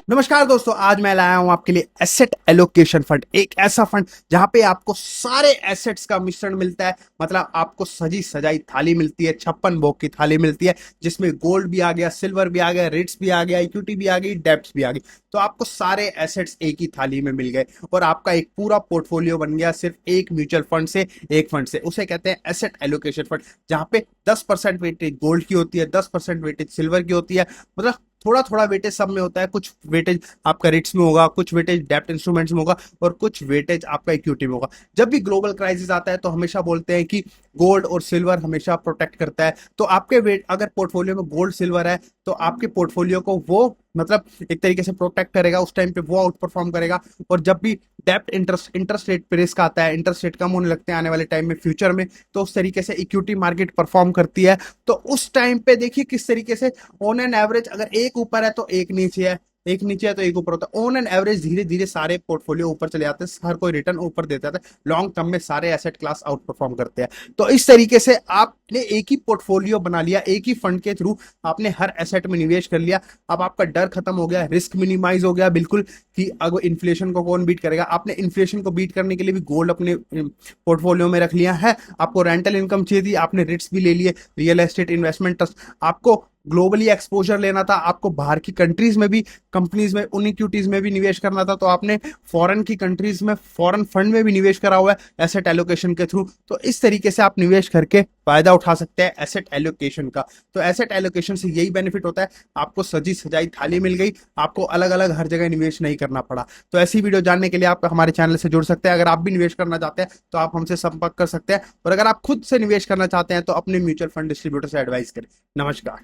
नमस्कार दोस्तों, आज मैं लाया हूं आपके लिए एसेट एलोकेशन फंड। एक ऐसा फंड जहां पे आपको सारे एसेट्स का मिश्रण मिलता है। मतलब आपको सजी सजाई थाली मिलती है, 56 भोग की थाली मिलती है, जिसमें गोल्ड भी आ गया, सिल्वर भी आ गया, रिट्स भी आ गया, इक्विटी भी आ गई, डेब्ट्स भी आ गई। तो आपको सारे एसेट्स एक ही थाली में मिल गए और आपका एक पूरा पोर्टफोलियो बन गया सिर्फ एक म्यूचुअल फंड से, एक फंड से। उसे कहते हैं एसेट एलोकेशन फंड, जहां पे 10% वेटेज गोल्ड की होती है, 10% वेटेज सिल्वर की होती है। मतलब थोड़ा थोड़ा वेटेज सब में होता है। कुछ वेटेज आपका रिट्स में होगा, कुछ वेटेज डेप्ट इंस्ट्रूमेंट्स में होगा और कुछ वेटेज आपका इक्विटी में होगा। जब भी ग्लोबल क्राइसिस आता है तो हमेशा बोलते हैं कि गोल्ड और सिल्वर हमेशा प्रोटेक्ट करता है। तो आपके वेट अगर पोर्टफोलियो में गोल्ड सिल्वर है तो आपके पोर्टफोलियो को वो मतलब एक तरीके से प्रोटेक्ट करेगा, उस टाइम पे वो आउट परफॉर्म करेगा। और जब भी डेप्ट इंटरेस्ट रेट पे रिस्क आता है, इंटरेस्ट रेट कम होने लगते हैं आने वाले टाइम में फ्यूचर में, तो उस तरीके से इक्विटी मार्केट परफॉर्म करती है। तो उस टाइम पे देखिए किस तरीके से ऑन एन एवरेज अगर एक ऊपर है तो एक नीचे है, एक नीचे है तो एक ऊपर होता है। ऑन एन एवरेज धीरे धीरे सारे पोर्टफोलियो ऊपर चले जाते हैं, हर कोई रिटर्न ऊपर देता है। लॉन्ग टर्म में सारे एसेट क्लास आउट परफॉर्म करते हैं। तो इस तरीके से आपने एक ही पोर्टफोलियो बना लिया, एक ही फंड के थ्रू आपने हर एसेट में निवेश कर लिया। अब आपका डर खत्म हो गया, रिस्क मिनिमाइज हो गया बिल्कुल, कि अगर इन्फ्लेशन को कौन बीट करेगा। आपने इन्फ्लेशन को बीट करने के लिए भी गोल्ड अपने पोर्टफोलियो में रख लिया है। आपको रेंटल इनकम चाहिए थी, आपने रिट्स भी ले लिए, रियल एस्टेट इन्वेस्टमेंट ट्रस्ट। आपको ग्लोबली एक्सपोजर लेना था, आपको बाहर की कंट्रीज में भी कंपनीज में उन इक्विटीज में भी निवेश करना था, तो आपने फॉरेन की कंट्रीज में फॉरेन फंड में भी निवेश करा हुआ है एसेट एलोकेशन के थ्रू। तो इस तरीके से आप निवेश करके फायदा उठा सकते हैं एसेट एलोकेशन का। तो एसेट एलोकेशन से यही बेनिफिट होता है, आपको सजी सजाई थाली मिल गई, आपको अलग अलग हर जगह निवेश नहीं करना पड़ा। तो ऐसी वीडियो जानने के लिए आप हमारे चैनल से जुड़ सकते हैं। अगर आप भी निवेश करना चाहते हैं तो आप हमसे संपर्क कर सकते हैं, और अगर आप खुद से निवेश करना चाहते हैं तो अपने म्यूचुअल फंड डिस्ट्रीब्यूटर से एडवाइस करें। नमस्कार।